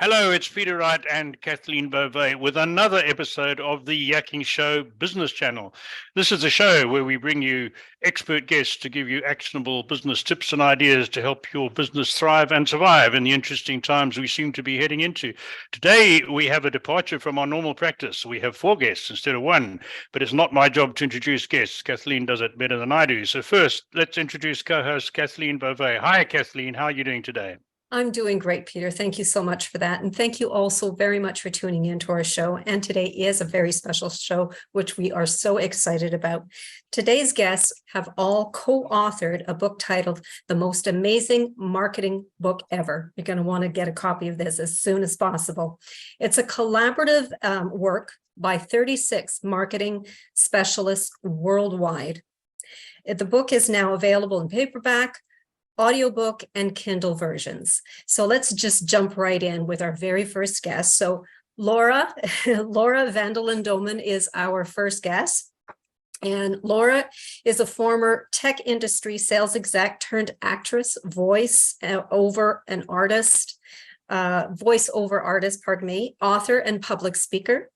Hello, it's Peter Wright and Kathleen Beauvais with another episode of the Yakking Show Business Channel. This is a show where we bring you expert guests to give you actionable business tips and ideas to help your business thrive and survive in the interesting times we seem to be heading into. Today, we have a departure from our normal practice. We have 4 guests instead of 1, but it's not my job to introduce guests. Kathleen does it better than I do. So first, let's introduce co-host Kathleen Beauvais. Hi, Kathleen. How are you doing today? I'm doing great, Peter. Thank you so much for that. And thank you also very much for tuning into our show. And today is a very special show, which we are so excited about. Today's guests have all co-authored a book titled The Most Amazing Marketing Book Ever. You're going to want to get a copy of this as soon as possible. It's a collaborative work by 36 marketing specialists worldwide. The book is now available in paperback, audiobook, and Kindle versions. So let's just jump right in with our very first guest. So Laura Vendeland Doman is our first guest. And Laura is a former tech industry sales exec turned actress, voiceover artist, author, and public speaker.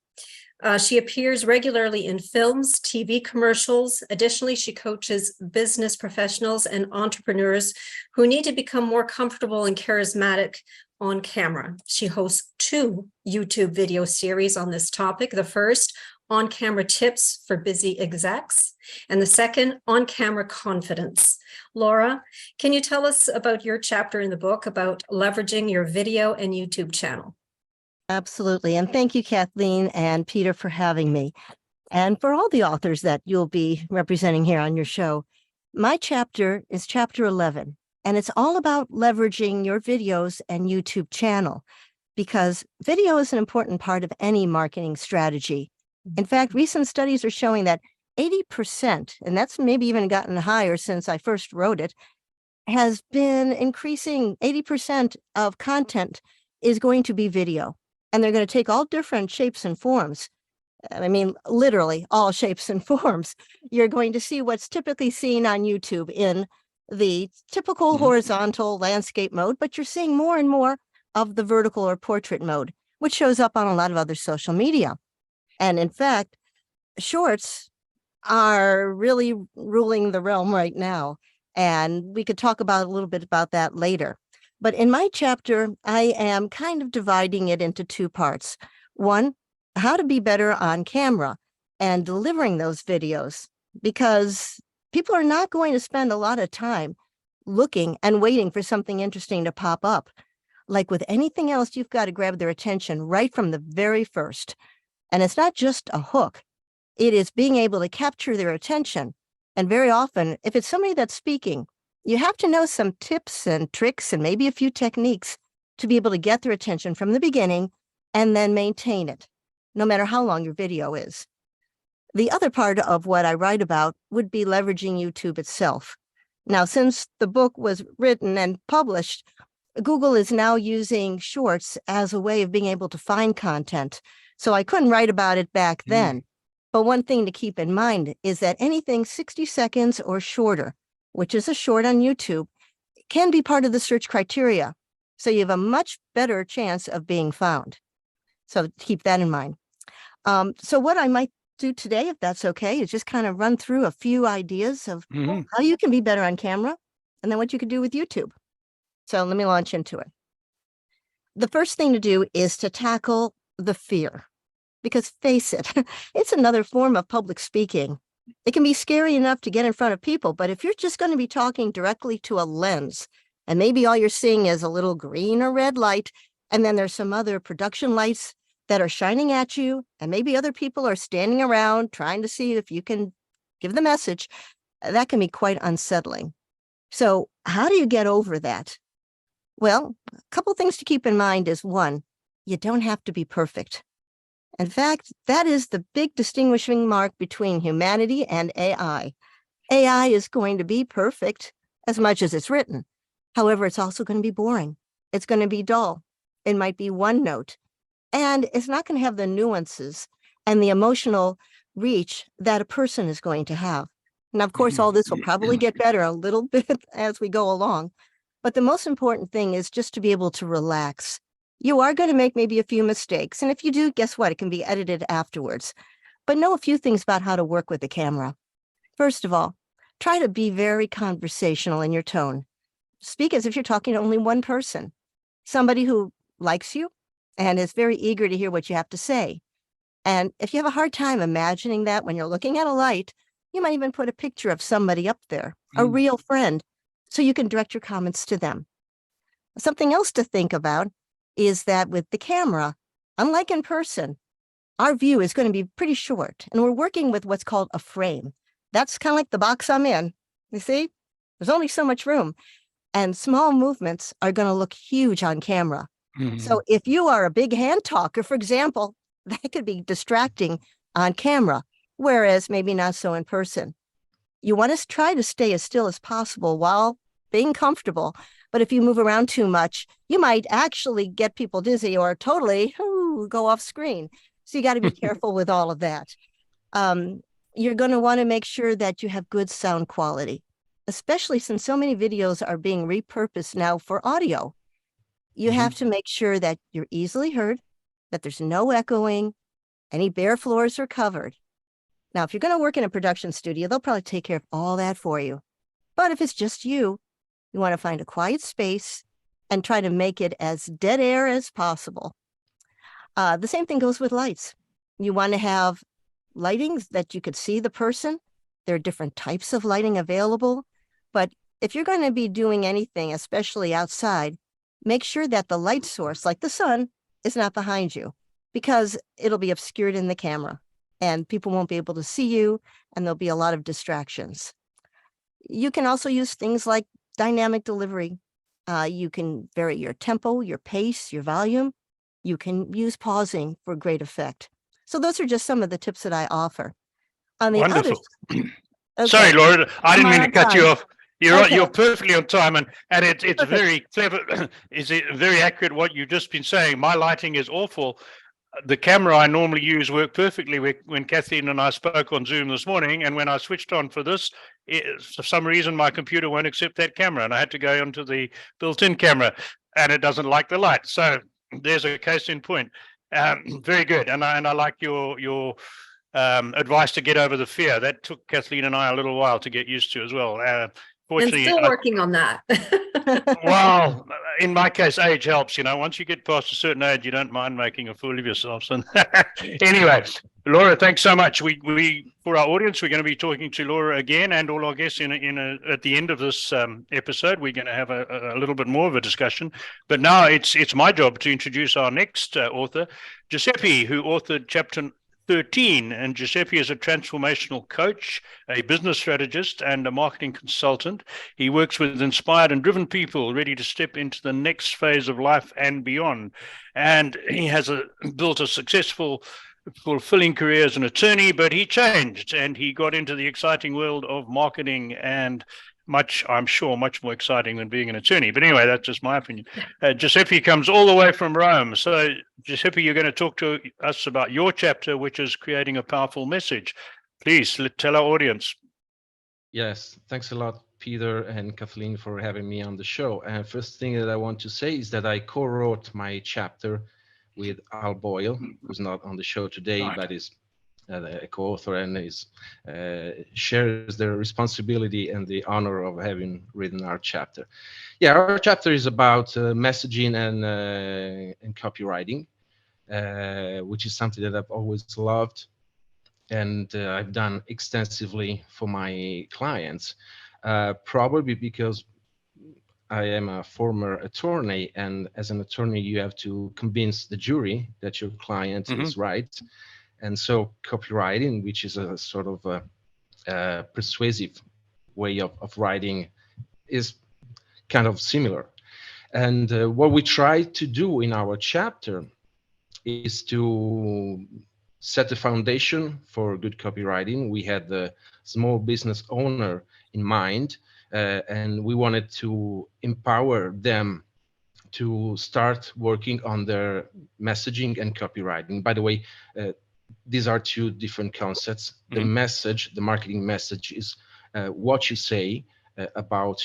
She appears regularly in films, TV commercials. Additionally, she coaches business professionals and entrepreneurs who need to become more comfortable and charismatic on camera. She hosts 2 YouTube video series on this topic. The first, On Camera Tips for Busy Execs, and the second, On Camera Confidence. Laura, can you tell us about your chapter in the book about leveraging your video and YouTube channel? Absolutely. And thank you, Kathleen and Peter, for having me. And for all the authors that you'll be representing here on your show. My chapter is chapter 11, and it's all about leveraging your videos and YouTube channel, because video is an important part of any marketing strategy. In fact, recent studies are showing that 80%, and that's maybe even gotten higher since I first wrote it, has been increasing. 80% of content is going to be video. And they're going to take all different shapes and forms. I mean, literally all shapes and forms. You're going to see what's typically seen on YouTube in the typical horizontal landscape mode, but you're seeing more and more of the vertical or portrait mode, which shows up on a lot of other social media. And in fact, shorts are really ruling the realm right now. And we could talk about a little bit about that later. But in my chapter, I am kind of dividing it into 2 parts. One, how to be better on camera and delivering those videos, because people are not going to spend a lot of time looking and waiting for something interesting to pop up. Like with anything else, you've got to grab their attention right from the very first. And it's not just a hook. It is being able to capture their attention. And very often, if it's somebody that's speaking, you have to know some tips and tricks and maybe a few techniques to be able to get their attention from the beginning and then maintain it, no matter how long your video is. The other part of what I write about would be leveraging YouTube itself. Now, since the book was written and published, Google is now using shorts as a way of being able to find content. So I couldn't write about it back then. But one thing to keep in mind is that anything 60 seconds or shorter, which is a short on YouTube, can be part of the search criteria. So you have a much better chance of being found. So keep that in mind. So what I might do today, if that's okay, is just kind of run through a few ideas of how you can be better on camera and then what you could do with YouTube. So let me launch into it. The first thing to do is to tackle the fear, because face it, it's another form of public speaking. It can be scary enough to get in front of people, but if you're just going to be talking directly to a lens, and maybe all you're seeing is a little green or red light, and then there's some other production lights that are shining at you, and maybe other people are standing around trying to see if you can give the message, that can be quite unsettling. So how do you get over that? Well, a couple things to keep in mind is, one, you don't have to be perfect. In fact, that is the big distinguishing mark between humanity and AI. AI is going to be perfect as much as it's written. However, it's also going to be boring. It's going to be dull. It might be one note. And it's not going to have the nuances and the emotional reach that a person is going to have. Now, of course, all this will probably get better a little bit as we go along. But the most important thing is just to be able to relax. You are going to make maybe a few mistakes. And if you do, guess what? It can be edited afterwards. But know a few things about how to work with the camera. First of all, try to be very conversational in your tone. Speak as if you're talking to only one person, somebody who likes you and is very eager to hear what you have to say. And if you have a hard time imagining that when you're looking at a light, you might even put a picture of somebody up there, a real friend, so you can direct your comments to them. Something else to think about is that with the camera, unlike in person, our view is going to be pretty short, and we're working with what's called a frame. That's kind of like the box I'm in. You see, there's only so much room, and small movements are going to look huge on camera. So if you are a big hand talker, for example, that could be distracting on camera, whereas maybe not so in person. You want to try to stay as still as possible while being comfortable. But if you move around too much, you might actually get people dizzy or totally go off screen. So you got to be careful with all of that. You're going to want to make sure that you have good sound quality, especially since so many videos are being repurposed now for audio. You have to make sure that you're easily heard, that there's no echoing, any bare floors are covered. Now, if you're going to work in a production studio, they'll probably take care of all that for you. But if it's just you, you want to find a quiet space and try to make it as dead air as possible. The same thing goes with lights. You want to have lightings that you could see the person. There are different types of lighting available. But if you're going to be doing anything, especially outside, make sure that the light source, like the sun, is not behind you, because it'll be obscured in the camera and people won't be able to see you, and there'll be a lot of distractions. You can also use things like dynamic delivery. You can vary your tempo, your pace, your volume. You can use pausing for great effect. So those are just some of the tips that I offer. On the Wonderful. Okay. Sorry, Laura, I didn't mean to cut you off. You're you're perfectly on time, and it's very clever. Is it very accurate what you've just been saying? My lighting is awful. The camera I normally use worked perfectly when Kathleen and I spoke on Zoom this morning, and when I switched on for this, for some reason my computer won't accept that camera, and I had to go onto the built-in camera, and it doesn't like the light. So there's a case in point. Very good, and I like your advice to get over the fear. That took Kathleen and I a little while to get used to as well. Fortunately, and still working on that. well, in my case, age helps. Once you get past a certain age, you don't mind making a fool of yourself. So anyway, Laura, thanks so much. We for our audience, we're going to be talking to Laura again, and all our guests at the end of this episode. We're going to have a little bit more of a discussion. But now it's my job to introduce our next author, Giuseppe, who authored chapter 13, and Giuseppe is a transformational coach, a business strategist, and a marketing consultant. He works with inspired and driven people ready to step into the next phase of life and beyond. And he has built a successful, fulfilling career as an attorney, but he changed and he got into the exciting world of marketing, and I'm sure much more exciting than being an attorney. But anyway, that's just my opinion. Giuseppe comes all the way from Rome. So Giuseppe, you're going to talk to us about your chapter, which is creating a powerful message. Please tell our audience. Yes, thanks a lot, Peter and Kathleen, for having me on the show. And first thing that I want to say is that I co-wrote my chapter with Al Boyle, who's not on the show today, right, but is a co-author and shares the responsibility and the honor of having written our chapter. Yeah, our chapter is about messaging and copywriting, which is something that I've always loved, and I've done extensively for my clients, probably because I am a former attorney, and as an attorney, you have to convince the jury that your client is right. And so copywriting, which is a sort of a persuasive way of writing, is kind of similar. And what we try to do in our chapter is to set the foundation for good copywriting. We had the small business owner in mind, and we wanted to empower them to start working on their messaging and copywriting. By the way, these are two different concepts. The message, the marketing message, is what you say about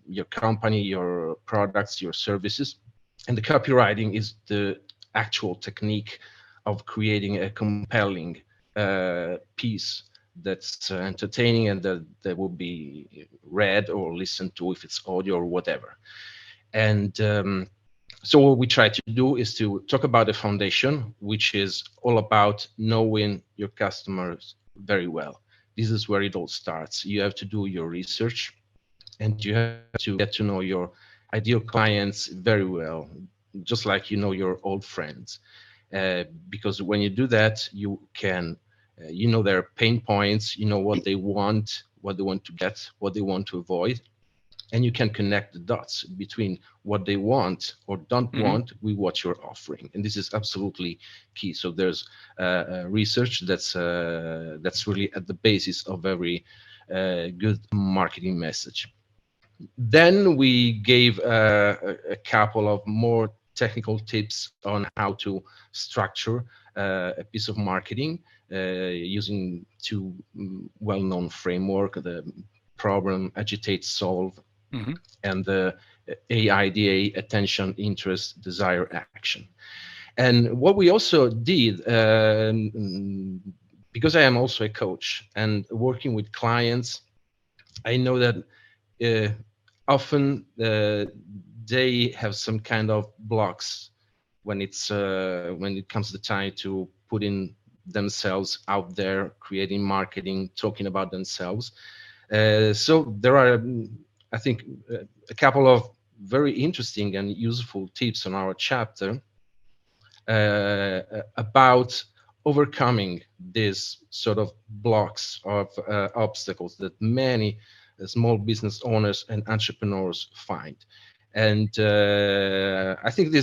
your company, your products, your services. And the copywriting is the actual technique of creating a compelling piece that's entertaining and that will be read or listened to if it's audio or whatever. And so what we try to do is to talk about the foundation, which is all about knowing your customers very well. This is where it all starts. You have to do your research and you have to get to know your ideal clients very well, just like you know your old friends. Because when you do that, you can, you know their pain points, you know what they want to get, what they want to avoid, and you can connect the dots between what they want or don't want with what you're offering. And this is absolutely key. So there's research that's really at the basis of every good marketing message. Then we gave a couple of more technical tips on how to structure a piece of marketing using two well-known framework: the problem, agitate, solve, and the AIDA, attention, interest, desire, action. And what we also did, because I am also a coach and working with clients, I know that often they have some kind of blocks when it comes to the time to putting themselves out there, creating marketing, talking about themselves. So there are, I think, a couple of very interesting and useful tips on our chapter about overcoming these sort of blocks of obstacles that many small business owners and entrepreneurs find. And I think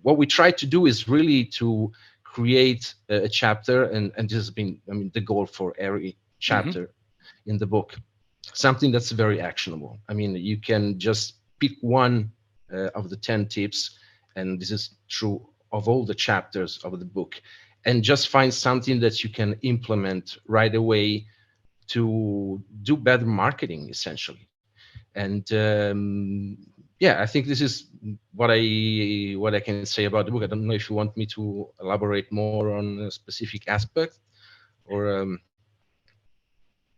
what we try to do is really to create a chapter, and this has been, I mean, the goal for every chapter in the book, something that's very actionable. I mean, you can just pick one of the 10 tips, and this is true of all the chapters of the book, and just find something that you can implement right away to do better marketing, essentially. And yeah, I think this is what I can say about the book. I don't know if you want me to elaborate more on a specific aspect, or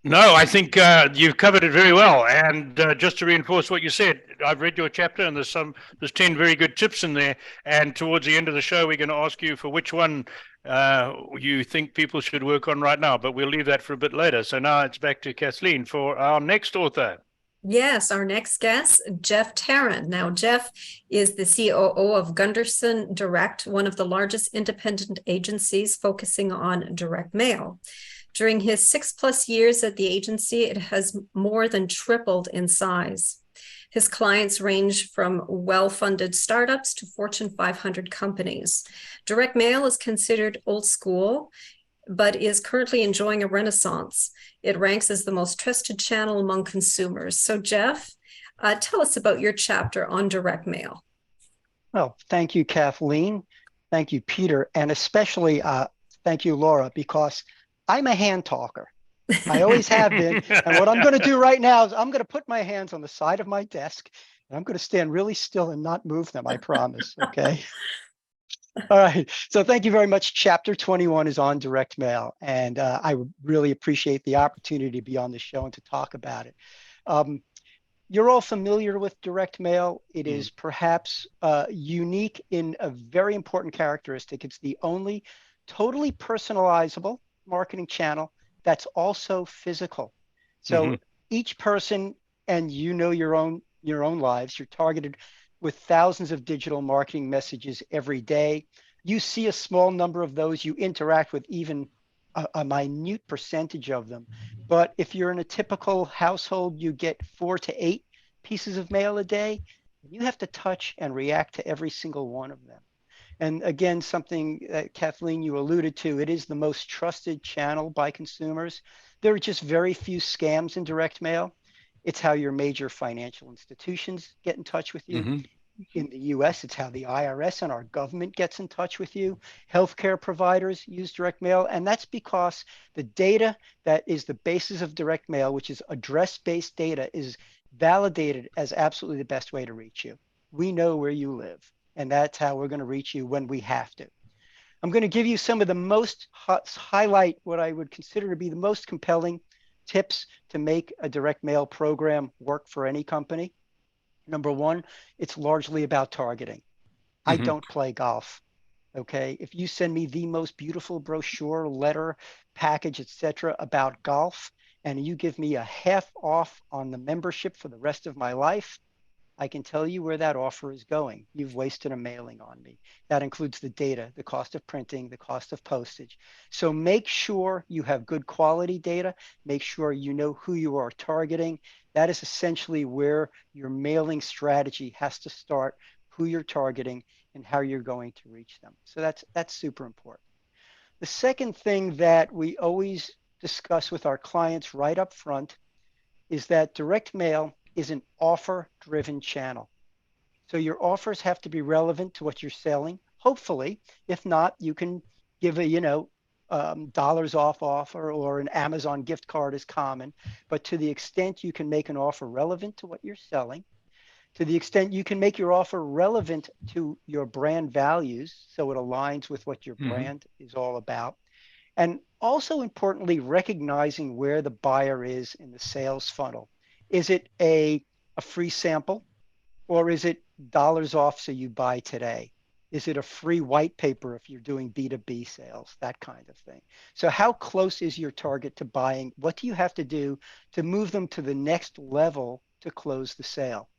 No, I think you've covered it very well. And just to reinforce what you said, I've read your chapter, and there's 10 very good tips in there. And towards the end of the show, we're going to ask you for which one you think people should work on right now. But we'll leave that for a bit later. So now it's back to Kathleen for our next author. Yes, our next guest, Jeff Tarran. Now, Jeff is the COO of Gunderson Direct, one of the largest independent agencies focusing on direct mail. During his 6+ years at the agency, it has more than tripled in size. His clients range from well-funded startups to Fortune 500 companies. Direct mail is considered old school, but is currently enjoying a renaissance. It ranks as the most trusted channel among consumers. So Jeff, tell us about your chapter on direct mail. Well, thank you, Kathleen. Thank you, Peter. And especially thank you, Laura, because I'm a hand talker. I always have been. And what I'm going to do right now is I'm going to put my hands on the side of my desk, and I'm going to stand really still and not move them, I promise. Okay. All right. So thank you very much. Chapter 21 is on direct mail, and I really appreciate the opportunity to be on the show and to talk about it. You're all familiar with direct mail. It is perhaps unique in a very important characteristic. It's the only totally personalizable marketing channel that's also physical. So each person, and you know your own lives, you're targeted with thousands of digital marketing messages every day. You see a small number of those, you interact with even a minute percentage of them. But if you're in a typical household, you get 4 to 8 pieces of mail a day. You have to touch and react to every single one of them. And again, something that Kathleen, you alluded to, it is the most trusted channel by consumers. There are just very few scams in direct mail. It's how your major financial institutions get in touch with you. In the US, it's how the IRS and our government gets in touch with you. Healthcare providers use direct mail. And that's because the data that is the basis of direct mail, which is address-based data, is validated as absolutely the best way to reach you. We know where you live, and that's how we're going to reach you when we have to. I'm going to give you some of the most highlight what I would consider to be the most compelling tips to make a direct mail program work for any company. Number one, it's largely about targeting. I don't play golf. Okay. If you send me the most beautiful brochure, letter, package, etc., about golf, and you give me a half off on the membership for the rest of my life, I can tell you where that offer is going. You've wasted a mailing on me. That includes the data, the cost of printing, the cost of postage. So make sure you have good quality data. Make sure you know who you are targeting. That is essentially where your mailing strategy has to start, who you're targeting and how you're going to reach them. So that's super important. The second thing that we always discuss with our clients right up front is that direct mail is an offer-driven channel. So your offers have to be relevant to what you're selling. Hopefully, if not, you can give a dollars off offer, or an Amazon gift card is common. But to the extent you can make an offer relevant to what you're selling, to the extent you can make your offer relevant to your brand values, so it aligns with what your brand is all about. And also importantly, recognizing where the buyer is in the sales funnel. Is it a free sample, or is it dollars off so you buy today? Is it a free white paper if you're doing B2B sales, that kind of thing? So how close is your target to buying? What do you have to do to move them to the next level to close the sale?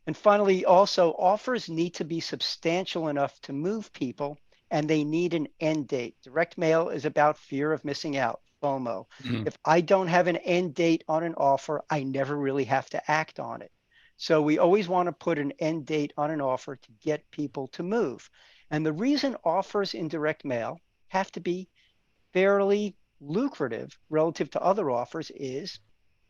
And finally, also, offers need to be substantial enough to move people, and they need an end date. Direct mail is about fear of missing out, FOMO. If I don't have an end date on an offer, I never really have to act on it. So we always want to put an end date on an offer to get people to move. And the reason offers in direct mail have to be fairly lucrative relative to other offers is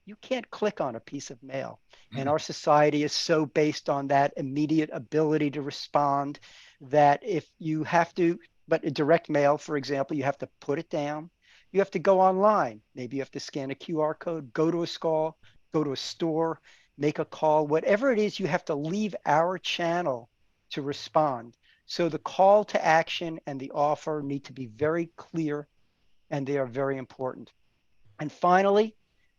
you can't click on a piece of mail. And our society is so based on that immediate ability to respond that if you have to, but a direct mail, for example, you have to put it down. You have to go online. Maybe you have to scan a QR code, go to a store, make a call, whatever it is, you have to leave our channel to respond. So the call to action and the offer need to be very clear, and they are very important. And finally,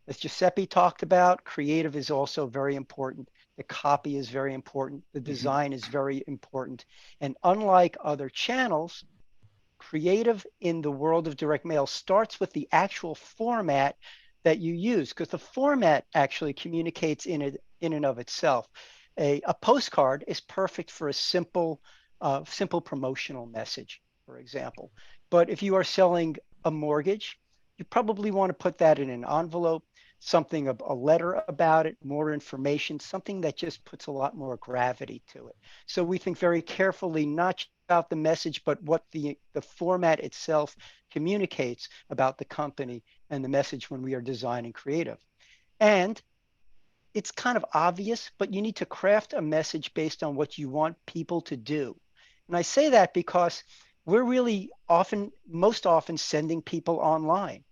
as Giuseppe talked about, creative is also very important. The copy is very important. The design is very important. And unlike other channels, creative in the world of direct mail starts with the actual format that you use, because the format actually communicates in and of itself. A postcard is perfect for a simple promotional message, for example. But if you are selling a mortgage, you probably want to put that in an envelope, something, a letter about it, more information, something that just puts a lot more gravity to it. So we think very carefully, not just about the message, but what the format itself communicates about the company and the message when we are designing creative. And it's kind of obvious, but you need to craft a message based on what you want people to do. And I say that because we're really most often sending people online,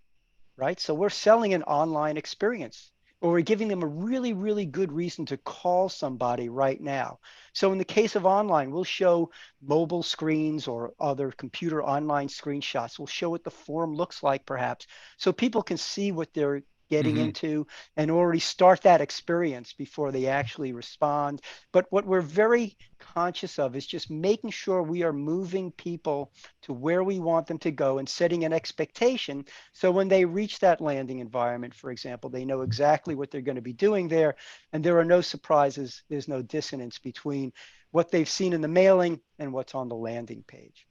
right? So we're selling an online experience, or we're giving them a really, really good reason to call somebody right now. So in the case of online, we'll show mobile screens or other computer online screenshots. We'll show what the form looks like, perhaps, so people can see what they're getting into and already start that experience before they actually respond. But what we're very conscious of is just making sure we are moving people to where we want them to go and setting an expectation. So when they reach that landing environment, for example, they know exactly what they're going to be doing there, and there are no surprises. There's no dissonance between what they've seen in the mailing and what's on the landing page.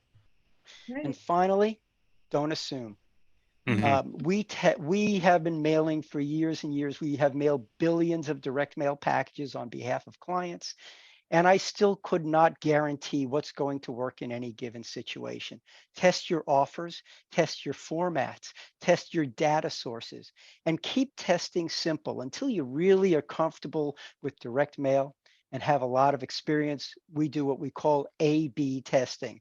Right. And finally, don't assume. We have been mailing for years and years. We have mailed billions of direct mail packages on behalf of clients, and I still could not guarantee what's going to work in any given situation. Test your offers, test your formats, test your data sources, and keep testing simple until you really are comfortable with direct mail and have a lot of experience. We do what we call A/B testing,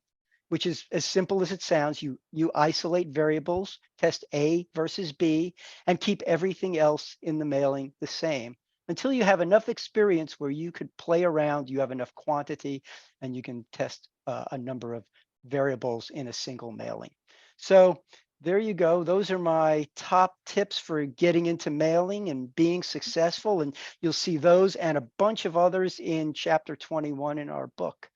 which is as simple as it sounds. You isolate variables, test A versus B, and keep everything else in the mailing the same until you have enough experience where you could play around, you have enough quantity, and you can test a number of variables in a single mailing. So there you go. Those are my top tips for getting into mailing and being successful. And you'll see those and a bunch of others in chapter 21 in our book.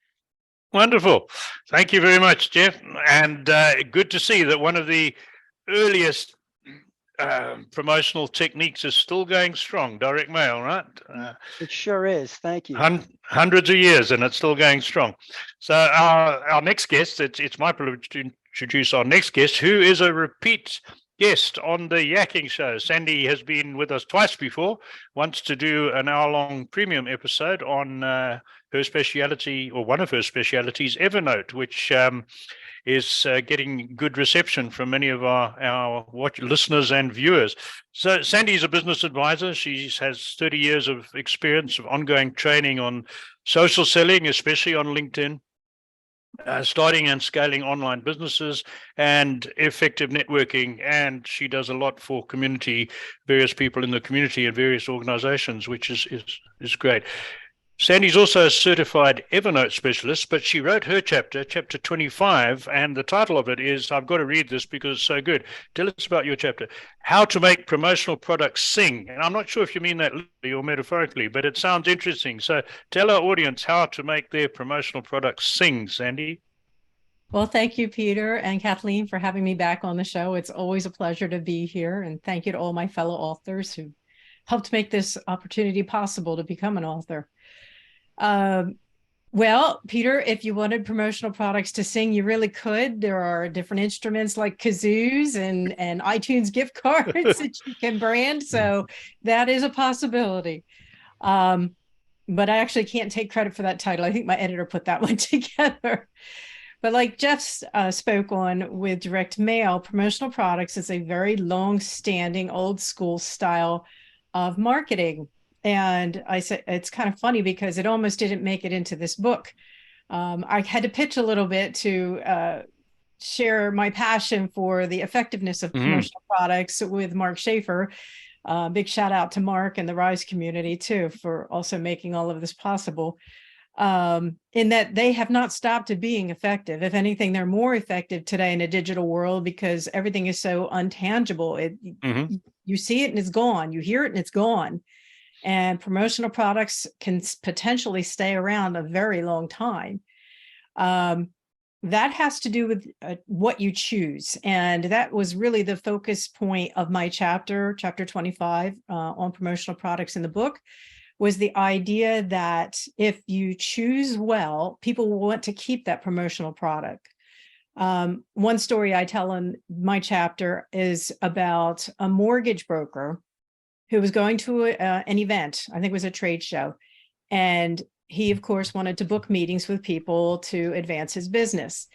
Wonderful. Thank you very much, Jeff. And good to see that one of the earliest promotional techniques is still going strong, direct mail, right? It sure is. Thank you. Hundreds of years, and it's still going strong. So our next guest, it's my privilege to introduce our next guest, who is a repeat guest on the Yakking show. Sandee has been with us twice before, once to do an hour-long premium episode on her speciality, or one of her specialities, Evernote, which is getting good reception from many of our listeners and viewers. So Sandee is a business advisor. She has 30 years of experience of ongoing training on social selling, especially on LinkedIn, starting and scaling online businesses and effective networking. And she does a lot for community, various people in the community and various organizations, which is great. Sandee's also a certified Evernote specialist, but she wrote her chapter 25, and the title of it is, I've got to read this because it's so good. Tell us about your chapter, How to Make Promotional Products Sing. And I'm not sure if you mean that literally or metaphorically, but it sounds interesting. So tell our audience how to make their promotional products sing, Sandee. Well, thank you, Peter and Kathleen, for having me back on the show. It's always a pleasure to be here. And thank you to all my fellow authors who helped make this opportunity possible to become an author. Well, Peter, if you wanted promotional products to sing, you really could. There are different instruments like kazoos and iTunes gift cards that you can brand. So that is a possibility. But I actually can't take credit for that title. I think my editor put that one together. But like Jeff spoke on with direct mail, promotional products is a very long-standing, old-school style of marketing. And I said, it's kind of funny because it almost didn't make it into this book. I had to pitch a little bit to share my passion for the effectiveness of promotional products with Mark Schaefer. Big shout out to Mark and the Rise community too, for also making all of this possible. In that they have not stopped at being effective. If anything, they're more effective today in a digital world because everything is so untangible. You see it and it's gone. You hear it and it's gone. And promotional products can potentially stay around a very long time. That has to do with what you choose. And that was really the focus point of my chapter 25 on promotional products in the book, was the idea that if you choose well, people will want to keep that promotional product. One story I tell in my chapter is about a mortgage broker who was going to an event, I think it was a trade show. And he, of course, wanted to book meetings with people to advance his business.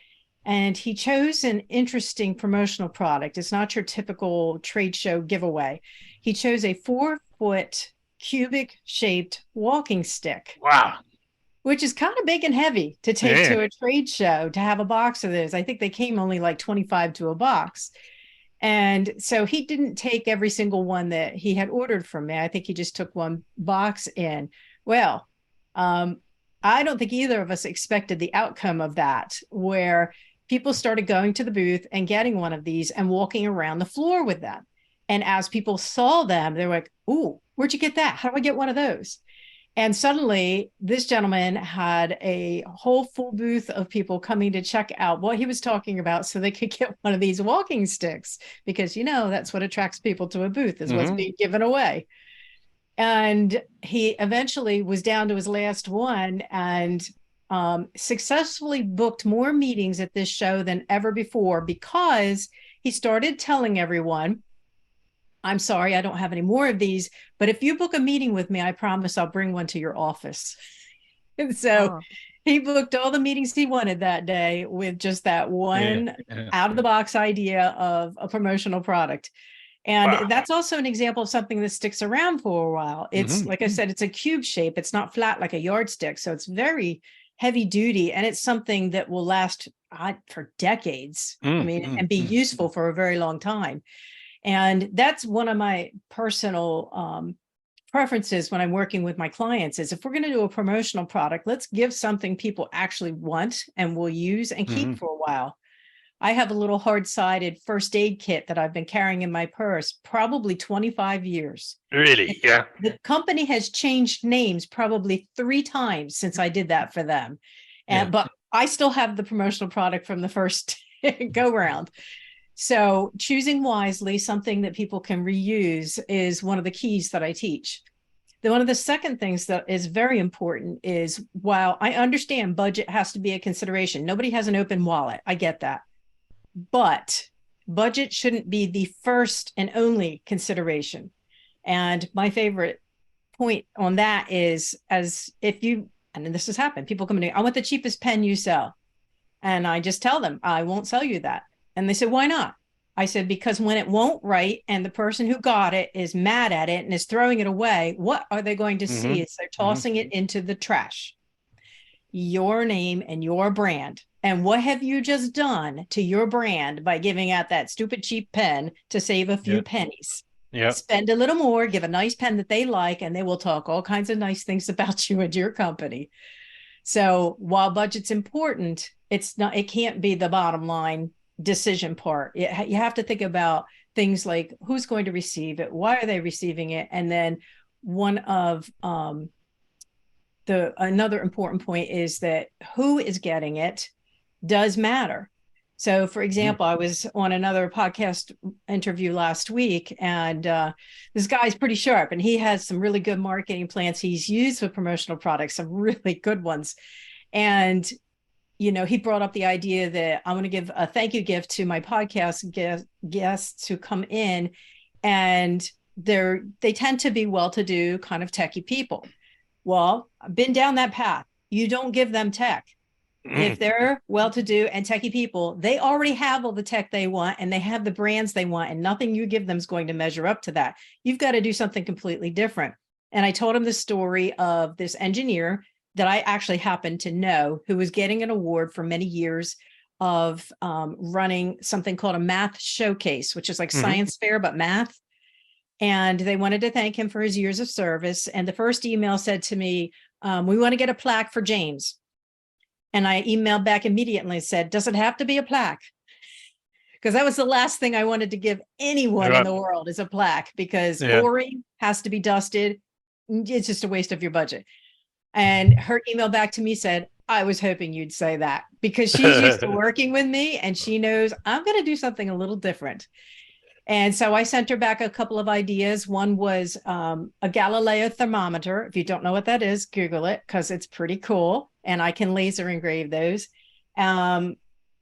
And he chose an interesting promotional product. It's not your typical trade show giveaway. He chose a 4-foot cubic shaped walking stick. Wow. Which is kind of big and heavy to take to a trade show, to have a box of those. I think they came only like 25 to a box. And so he didn't take every single one that he had ordered from me. I think he just took one box in. Well, I don't think either of us expected the outcome of that, where people started going to the booth and getting one of these and walking around the floor with them. And as people saw them, they were like, ooh, where'd you get that? How do I get one of those? And suddenly this gentleman had a whole full booth of people coming to check out what he was talking about so they could get one of these walking sticks, because, you know, that's what attracts people to a booth is what's being given away. And he eventually was down to his last one and successfully booked more meetings at this show than ever before, because he started telling everyone, I'm sorry, I don't have any more of these, but if you book a meeting with me, I promise I'll bring one to your office. And so he booked all the meetings he wanted that day with just that one out of the box idea of a promotional product. And that's also an example of something that sticks around for a while. It's like I said, it's a cube shape. It's not flat like a yardstick. So it's very heavy duty. And it's something that will last for decades. I mean, and be useful for a very long time. And that's one of my personal preference is when I'm working with my clients is if we're going to do a promotional product, let's give something people actually want and will use and keep for a while. I have a little hard-sided first aid kit that I've been carrying in my purse probably 25 years. Really? Yeah. The company has changed names probably 3 times since I did that for them. But I still have the promotional product from the first go round. So choosing wisely, something that people can reuse, is one of the keys that I teach. Then one of the second things that is very important is, while I understand budget has to be a consideration, nobody has an open wallet. I get that. But budget shouldn't be the first and only consideration. And my favorite point on that is, as if you, and this has happened, people come to me, I want the cheapest pen you sell. And I just tell them, I won't sell you that. And they said, why not? I said, because when it won't write and the person who got it is mad at it and is throwing it away, what are they going to see? Is they're tossing it into the trash. Your name and your brand. And what have you just done to your brand by giving out that stupid cheap pen to save a few pennies? Spend a little more, give a nice pen that they like, and they will talk all kinds of nice things about you and your company. So while budget's important, it can't be the bottom line decision part. You have to think about things like who's going to receive it, why are they receiving it, and then one of another important point is that who is getting it does matter. So, for example, I was on another podcast interview last week, and this guy's pretty sharp, and he has some really good marketing plans he's used with promotional products, some really good ones. And, he brought up the idea that I want to give a thank you gift to my podcast guests who come in, and they tend to be well-to-do, kind of techie people. Well, I've been down that path. You don't give them tech. If they're well-to-do and techie people, they already have all the tech they want and they have the brands they want, and nothing you give them is going to measure up to that. You've got to do something completely different. And I told him the story of this engineer that I actually happened to know, who was getting an award for many years of running something called a math showcase, which is like science fair, but math. And they wanted to thank him for his years of service. And the first email said to me, we want to get a plaque for James. And I emailed back immediately and said, does it have to be a plaque? Because that was the last thing I wanted to give anyone in the world, is a plaque, because Ori has to be dusted. It's just a waste of your budget. And her email back to me said, I was hoping you'd say that, because she's used to working with me and she knows I'm going to do something a little different. And so I sent her back a couple of ideas. One was a Galileo thermometer. If you don't know what that is, Google it, because it's pretty cool. And I can laser engrave those. A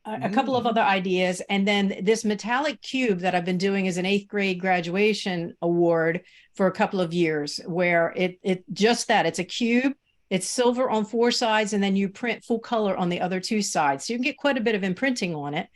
couple of other ideas. And then this metallic cube that I've been doing as an 8th grade graduation award for a couple of years, where it's a cube. It's silver on 4 sides, and then you print full color on the other 2 sides. So you can get quite a bit of imprinting on it.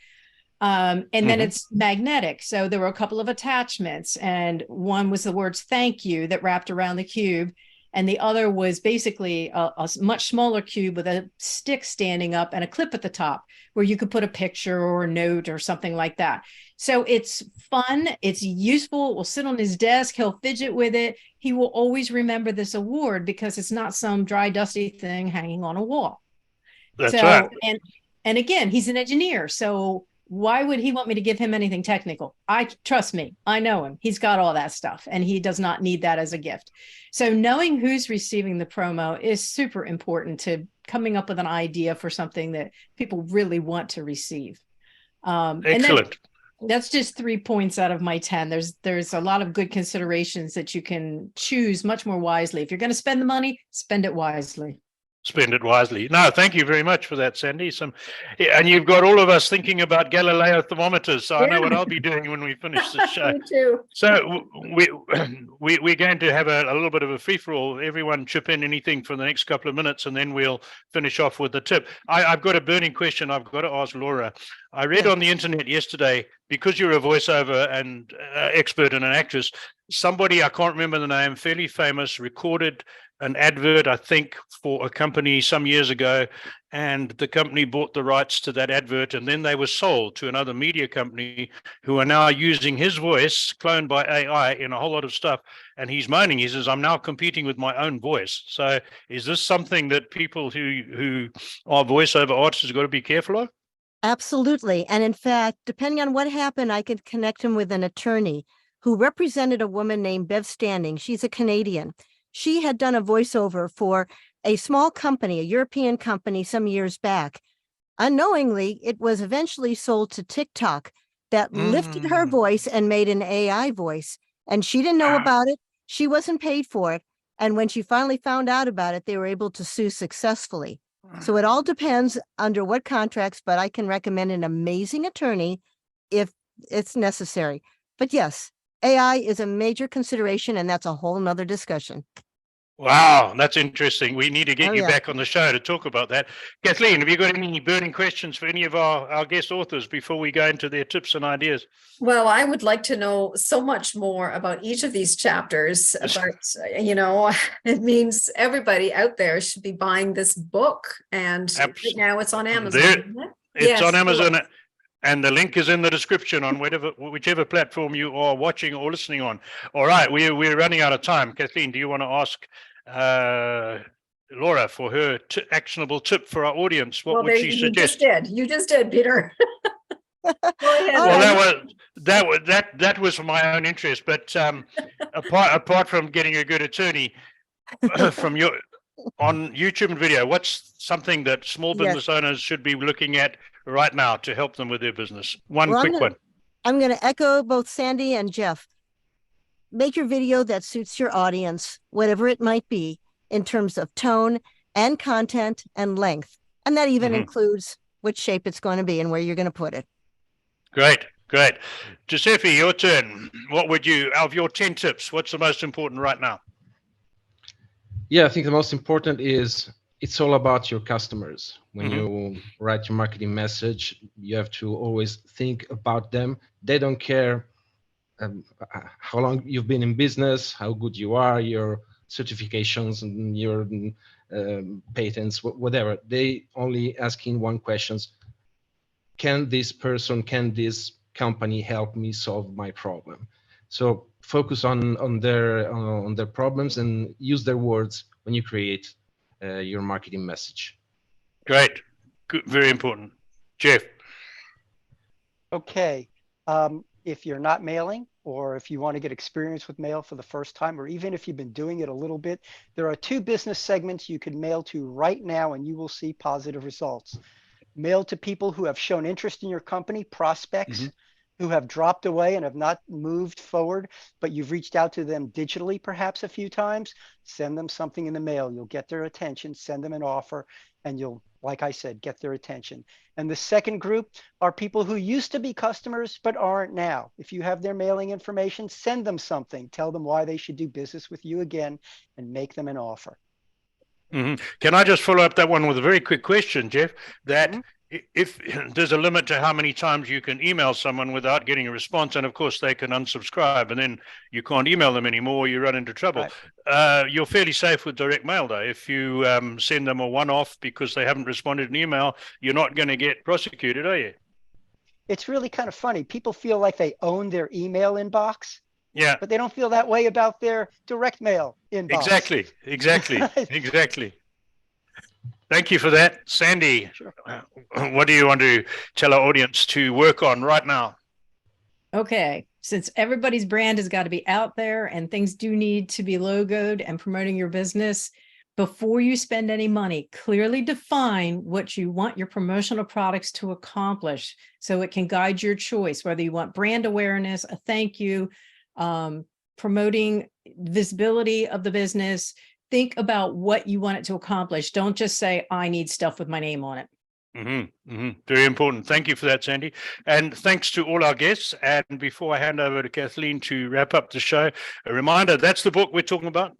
And then it's magnetic. So there were a couple of attachments, and one was the words thank you that wrapped around the cube. And the other was basically a much smaller cube with a stick standing up and a clip at the top where you could put a picture or a note or something like that. So it's fun. It's useful. It will sit on his desk. He'll fidget with it. He will always remember this award because it's not some dry, dusty thing hanging on a wall. That's right. And again, he's an engineer. So why would he want me to give him anything technical? Trust me, I know him. He's got all that stuff, and he does not need that as a gift. So knowing who's receiving the promo is super important to coming up with an idea for something that people really want to receive. Excellent. And that's just 3 points out of my 10. There's a lot of good considerations that you can choose much more wisely. If you're going to spend the money, spend it wisely. Spend it wisely. No, thank you very much for that, Sandee. And you've got all of us thinking about Galileo thermometers, so I know what I'll be doing when we finish this show. Me too. So we're going to have a little bit of a free-for-all. Everyone chip in anything for the next couple of minutes, and then we'll finish off with the tip. I've got a burning question I've got to ask Laura. I read on the internet yesterday, because you're a voiceover and expert and an actress, somebody, I can't remember the name, fairly famous, recorded an advert, I think, for a company some years ago, and the company bought the rights to that advert, and then they were sold to another media company who are now using his voice cloned by AI in a whole lot of stuff. And he's moaning. He says, I'm now competing with my own voice. So is this something that people who are voiceover artists have got to be careful of? Absolutely. And in fact, depending on what happened, I could connect him with an attorney who represented a woman named Bev Standing. She's a Canadian. She had done a voiceover for a small company, a European company, some years back. Unknowingly, it was eventually sold to TikTok that lifted her voice and made an AI voice. And she didn't know about it. She wasn't paid for it. And when she finally found out about it, they were able to sue successfully. So it all depends under what contracts, but I can recommend an amazing attorney if it's necessary. But yes, AI is a major consideration, and that's a whole nother discussion. Wow, that's interesting. We need to get Oh, you yeah. back on the show to talk about that. Kathleen, have you got any burning questions for any of our guest authors before we go into their tips and ideas? Well, I would like to know so much more about each of these chapters, Yes. but it means everybody out there should be buying this book. And right now it's on Amazon. There- Isn't it? It's Yes, on Amazon, sure. and the link is in the description on whichever platform you are watching or listening on. All right, we're running out of time. Kathleen, do you want to ask Laura for her actionable tip for our audience? What would she suggest? You just did, Peter. Go ahead. All Well, right. that was for my own interest, but apart from getting a good attorney from your on YouTube and video, what's something that small Yes. business owners should be looking at right now to help them with their business? One Well, quick one. I'm going to echo both Sandee and Jeff. Make your video that suits your audience, whatever it might be, in terms of tone and content and length. And that even includes which shape it's going to be and where you're going to put it. Great. Giuseppe, your turn. What would you, of your 10 tips, what's the most important right now? Yeah, I think the most important is it's all about your customers. When you write your marketing message, you have to always think about them. They don't care how long you've been in business, how good you are, your certifications and your patents, whatever. They only asking one question: can this company help me solve my problem? So focus on their problems and use their words when you create your marketing message. Great. Good. Very important. Jeff. Okay. If you're not mailing, or if you want to get experience with mail for the first time, or even if you've been doing it a little bit, there are 2 business segments you can mail to right now, and you will see positive results. Mail to people who have shown interest in your company, prospects who have dropped away and have not moved forward, but you've reached out to them digitally perhaps a few times. Send them something in the mail. You'll get their attention, send them an offer, and you'll, like I said, get their attention. And the second group are people who used to be customers but aren't now. If you have their mailing information, send them something. Tell them why they should do business with you again and make them an offer. Can I just follow up that one with a very quick question, Jeff? That if there's a limit to how many times you can email someone without getting a response, and of course they can unsubscribe, and then you can't email them anymore, you run into trouble. Right. You're fairly safe with direct mail, though. If you send them a one-off because they haven't responded in email, you're not going to get prosecuted, are you? It's really kind of funny. People feel like they own their email inbox. Yeah. But they don't feel that way about their direct mail inbox. Exactly. Thank you for that. Sandee, Sure. What do you want to tell our audience to work on right now? Okay, since everybody's brand has got to be out there and things do need to be logoed and promoting your business, before you spend any money, clearly define what you want your promotional products to accomplish so it can guide your choice, whether you want brand awareness, a thank you, promoting visibility of the business. Think about what you want it to accomplish. Don't just say, I need stuff with my name on it. Very important. Thank you for that, Sandee. And thanks to all our guests. And before I hand over to Kathleen to wrap up the show, a reminder, that's the book we're talking about,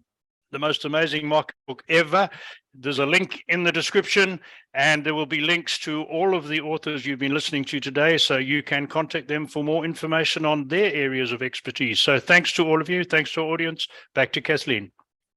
the most amazing marketing book ever. There's a link in the description, and there will be links to all of the authors you've been listening to today, so you can contact them for more information on their areas of expertise. So thanks to all of you. Thanks to our audience. Back to Kathleen.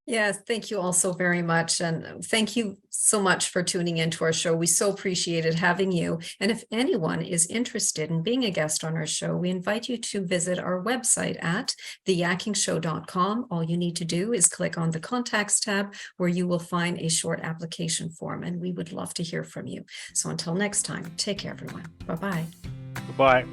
Yes, thank you all so very much. And thank you so much for tuning into our show. We so appreciated having you. And if anyone is interested in being a guest on our show, we invite you to visit our website at theyakkingshow.com. All you need to do is click on the contacts tab, where you will find a short application form, and we would love to hear from you. So until next time, take care, everyone. Bye-bye. Goodbye.